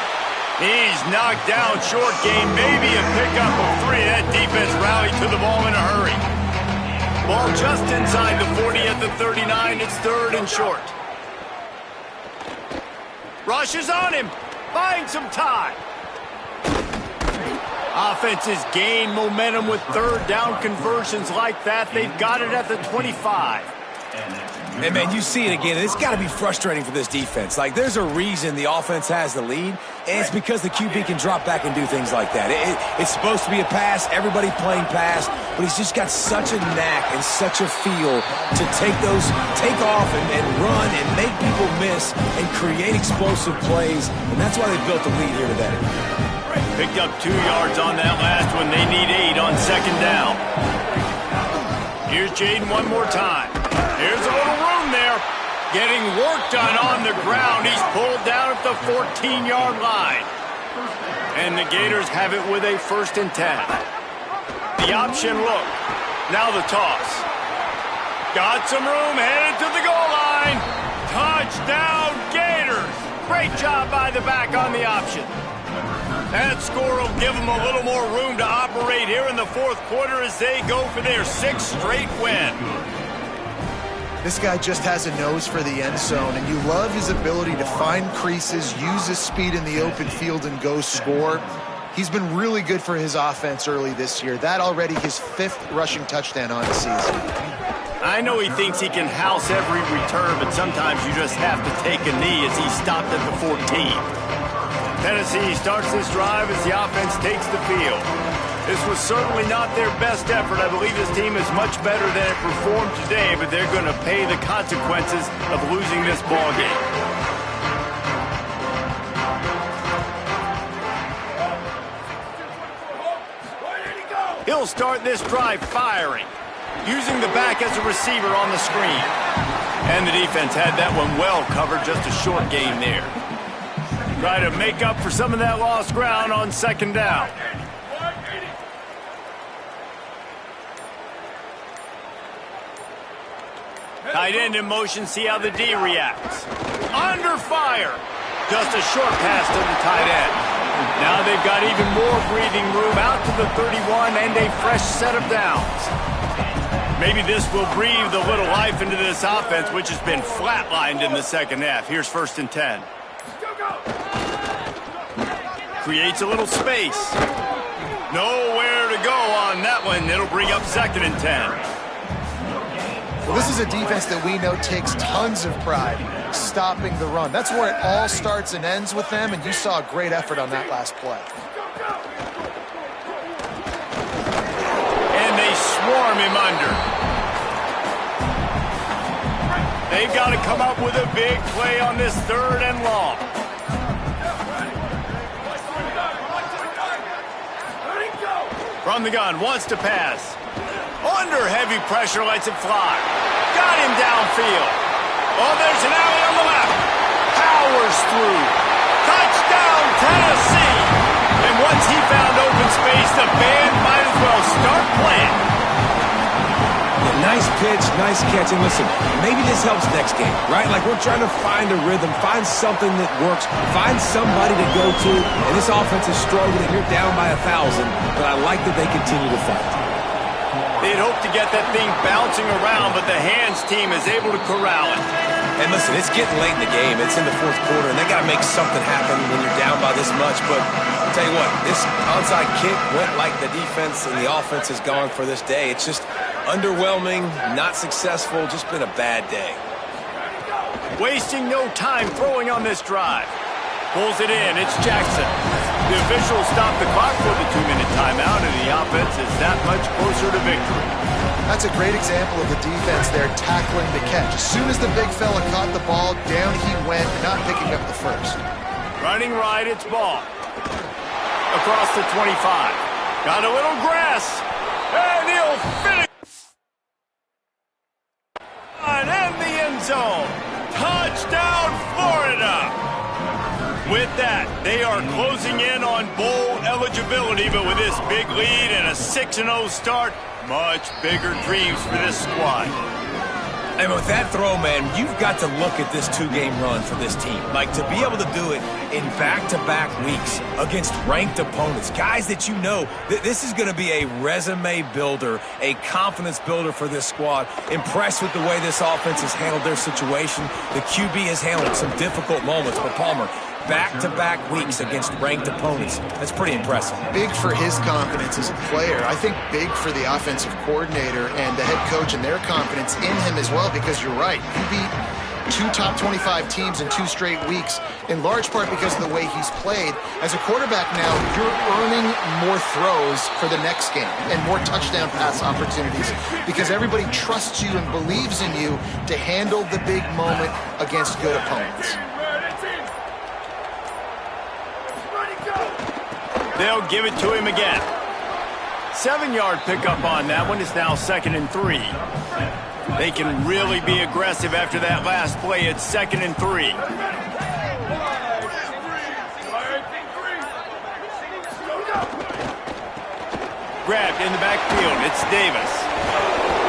He's knocked down, short gain, maybe a pickup of 3. That defense rallied to the ball in a hurry. Ball just inside the 40 at the 39. It's third and short. Rushes on him. Finds some time. Offenses gain momentum with third down conversions like that. They've got it at the 25. And, man, you see it again. It's got to be frustrating for this defense. Like, there's a reason the offense has the lead, and it's because the QB can drop back and do things like that. It's supposed to be a pass, everybody playing pass, but he's just got such a knack and such a feel to take off and run and make people miss and create explosive plays, and that's why they built the lead here today. Picked up 2 yards on that last one. They need 8 on second down. Here's Jaden one more time. Here's a little room there. Getting work done on the ground. He's pulled down at the 14-yard line. And the Gators have it with a 1st and 10. The option look. Now the toss. Got some room, headed to the goal line. Touchdown, Gators! Great job by the back on the option. That score will give them a little more room to operate here in the fourth quarter as they go for their 6th straight win. This guy just has a nose for the end zone, and you love his ability to find creases, use his speed in the open field, and go score. He's been really good for his offense early this year. That already his 5th rushing touchdown on the season. I know he thinks he can house every return, but sometimes you just have to take a knee as he stopped at the 14. Tennessee starts this drive as the offense takes the field. This was certainly not their best effort. I believe this team is much better than it performed today, but they're going to pay the consequences of losing this ball game. He'll start this drive firing, using the back as a receiver on the screen. And the defense had that one well covered, just a short gain there. Try to make up for some of that lost ground on 2nd down. Tight end in motion, see how the D reacts. Under fire. Just a short pass to the tight end. Now they've got even more breathing room out to the 31 and a fresh set of downs. Maybe this will breathe a little life into this offense, which has been flatlined in the 2nd half. Here's 1st and 10. Creates a little space. Nowhere to go on that one. It'll bring up 2nd and 10. Well, this is a defense that we know takes tons of pride stopping the run. That's where it all starts and ends with them, and you saw a great effort on that last play. And they swarm him under. They've got to come up with a big play on this 3rd and long. From the gun, wants to pass. Under heavy pressure, lets it fly. Got him downfield. Oh, there's an alley on the left. Powers through. Touchdown, Tennessee. And once he found open space, the band might as well start playing. Nice pitch, nice catch. And listen, maybe this helps next game, right? Like we're trying to find a rhythm, find something that works, find somebody to go to. And this offense is struggling. You're down by 1,000, but I like that they continue to fight. They'd hoped to get that thing bouncing around, but the hands team is able to corral it. And listen, it's getting late in the game. It's in the 4th quarter, and they got to make something happen when you're down by this much. But I'll tell you what, this onside kick went like the defense and the offense is gone for this day. It's just underwhelming, not successful, just been a bad day. Wasting no time throwing on this drive. Pulls it in. It's Jackson. The officials stop the clock for the 2-minute timeout, and the offense is that much closer to victory. That's a great example of the defense there tackling the catch. As soon as the big fella caught the ball, down he went, not picking up the first. Running right, it's ball. Across the 25. Got a little grass. And he'll finish. And in the end zone. Touchdown, Florida. With that, they are closing in on bowl eligibility, but with this big lead and a 6-0 start, much bigger dreams for this squad. And with that throw, man, you've got to look at this 2-game run for this team. Like, to be able to do it in back-to-back weeks against ranked opponents, guys that you know, this is going to be a resume builder, a confidence builder for this squad. Impressed with the way this offense has handled their situation. The QB has handled some difficult moments, but Palmer, back-to-back weeks against ranked opponents. That's pretty impressive. Big for his confidence as a player. I think big for the offensive coordinator and the head coach and their confidence in him as well, because you're right. You beat 2 top 25 teams in 2 straight weeks, in large part because of the way he's played. As a quarterback now, you're earning more throws for the next game and more touchdown pass opportunities because everybody trusts you and believes in you to handle the big moment against good opponents. They'll give it to him again. 7-yard pickup on that one. It's now 2nd and 3. They can really be aggressive after that last play. It's 2nd and 3. Grabbed in the backfield. It's Davis.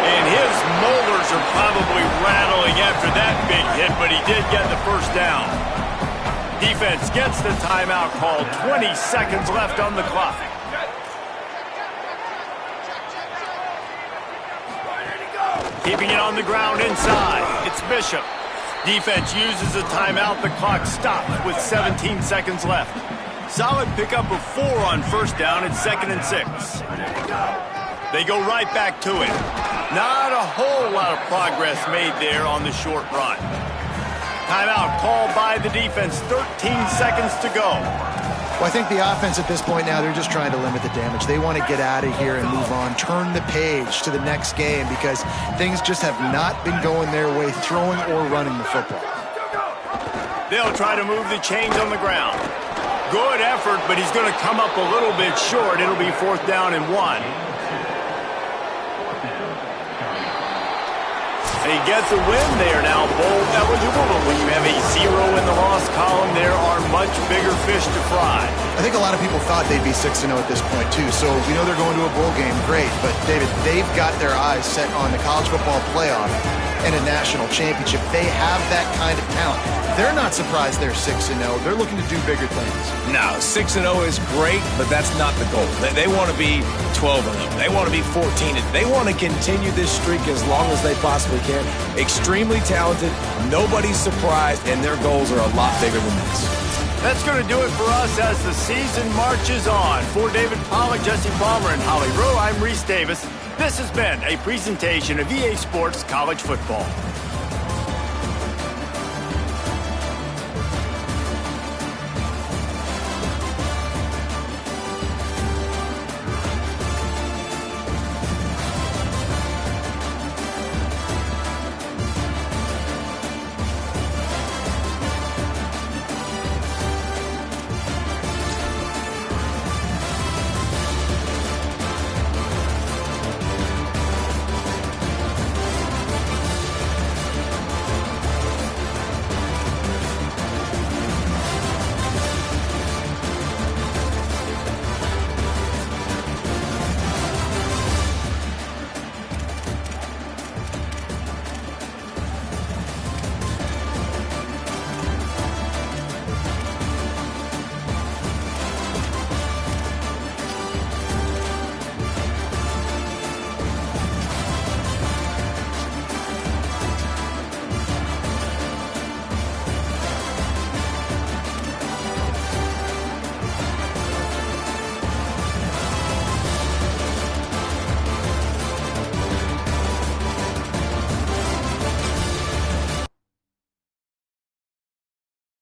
And his molars are probably rattling after that big hit, but he did get the first down. Defense gets the timeout called. 20 seconds left on the clock. Keeping it on the ground inside. It's Bishop. Defense uses a timeout. The clock stops with 17 seconds left. Solid pickup of 4 on first down. It's 2nd and 6. They go right back to it. Not a whole lot of progress made there on the short run. Timeout called by the defense. 13 seconds to go. Well, I think the offense at this point now, they're just trying to limit the damage. They want to get out of here and move on, turn the page to the next game because things just have not been going their way, throwing or running the football. They'll try to move the chains on the ground. Good effort, but he's going to come up a little bit short. It'll be 4th down and 1. They get the win. They are now bowl eligible, but when you have a 0 in the loss column, there are much bigger fish to fry. I think a lot of people thought they'd be 6-0 at this point, too. So we know they're going to a bowl game. Great. But, David, they've got their eyes set on the college football playoff and a national championship. They have that kind of talent. They're not surprised they're 6-0. They're looking to do bigger things. No, 6-0 is great, but that's not the goal. They want to be 12-0. They want to be 14. They want to continue this streak as long as they possibly can. Extremely talented. Nobody's surprised, and their goals are a lot bigger than this. That's going to do it for us as the season marches on. For David Pollack, Jesse Palmer, and Holly Rowe, I'm Reese Davis. This has been a presentation of EA Sports College Football.